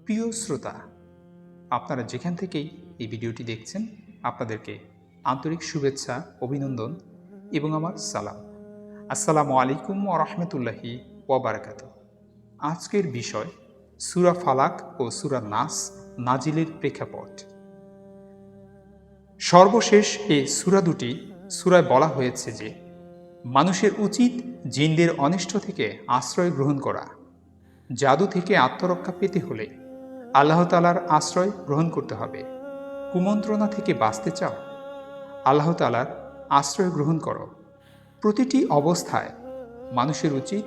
প্রিয় শ্রোতা, আপনারা যেখান থেকেই এই ভিডিওটি দেখছেন, আপনাদেরকে আন্তরিক শুভেচ্ছা, অভিনন্দন এবং আমার সালাম। আসসালামু আলাইকুম ওয়া রাহমাতুল্লাহি ওয়া বারাকাতুহু। আজকের বিষয় সূরা ফালাক ও সূরা নাস নাজিলের প্রেক্ষাপট। সর্বশেষ এই সূরা দুটি সূরায় বলা হয়েছে যে মানুষের উচিত জিনদের অনিষ্ট থেকে আশ্রয় গ্রহণ করা। জাদু থেকে আত্মরক্ষা পেতে হলে আল্লাহ তাআলার আশ্রয় গ্রহণ করতে হবে। কুমন্ত্রণা থেকে বাঁচতে চাও, আল্লাহ তাআলার আশ্রয় গ্রহণ করো। প্রতিটি অবস্থায় মানুষের উচিত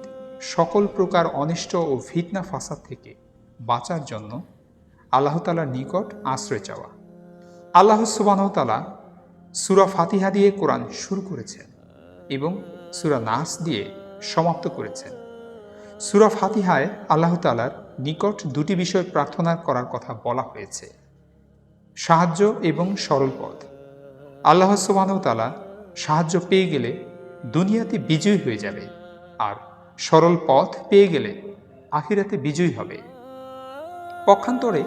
সকল প্রকার অনিষ্ট ও ফিতনা ফাসাদ থেকে বাঁচার জন্য আল্লাহ তাআলার নিকট আশ্রয় চাওয়া। আল্লাহ সুবহানাহু ওয়া তাআলা সূরা ফাতিহা দিয়ে কোরআন শুরু করেছেন এবং সূরা নাস দিয়ে সমাপ্ত করেছেন। সূরা ফাতিহায় আল্লাহ তাআলার নিকট দুটি বিষয় প্রার্থনা করার কথা বলা হয়েছে: সাহায্য এবং সরল পথ। আল্লাহ সুবহানাহু ওয়া তাআলা সাহায্য পেয়ে গেলে দুনিয়াতে বিজয়ী হয়ে যাবে, আর সরল পথ পেয়ে গেলে আখিরাতে বিজয়ী হবে। পক্ষান্তরে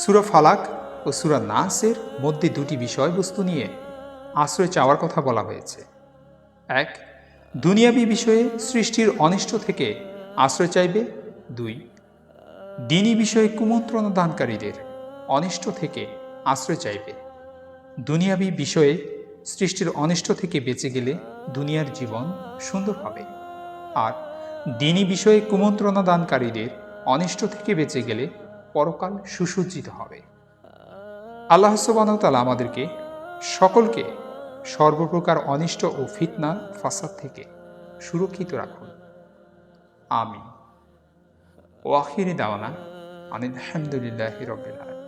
সূরা ফালাক ও সূরা নাসের মধ্যে দুটি বিষয়বস্তু নিয়ে আশ্রয় চাওয়ার কথা বলা হয়েছে। এক, দুনিয়াবী বিষয়ে সৃষ্টির অনিষ্ট থেকে আশ্রয় চাইবে। দুই, দ্বীনি বিষয়ে কুমন্ত্রণা দানকারীদের অনিষ্ট থেকে আশ্রয় চাইবে। দুনিয়াবী বিষয়ে সৃষ্টির অনিষ্ট থেকে বেঁচে গেলে দুনিয়ার জীবন সুন্দর হবে, আর দ্বীনি বিষয়ে কুমন্ত্রণা দানকারীদের অনিষ্ট থেকে বেঁচে গেলে পরকাল সুসজ্জিত হবে। আল্লাহ সুবহানাহু ওয়া তাআলা আমাদেরকে সকলকে সর্বপ্রকার অনিষ্ট ও ফিতনা ফাসাদ থেকে সুরক্ষিত রাখুন। আমিন। ওয়া আখিরি দাওয়ানা আনিল হামদুলিল্লাহি রাব্বিল আলামিন।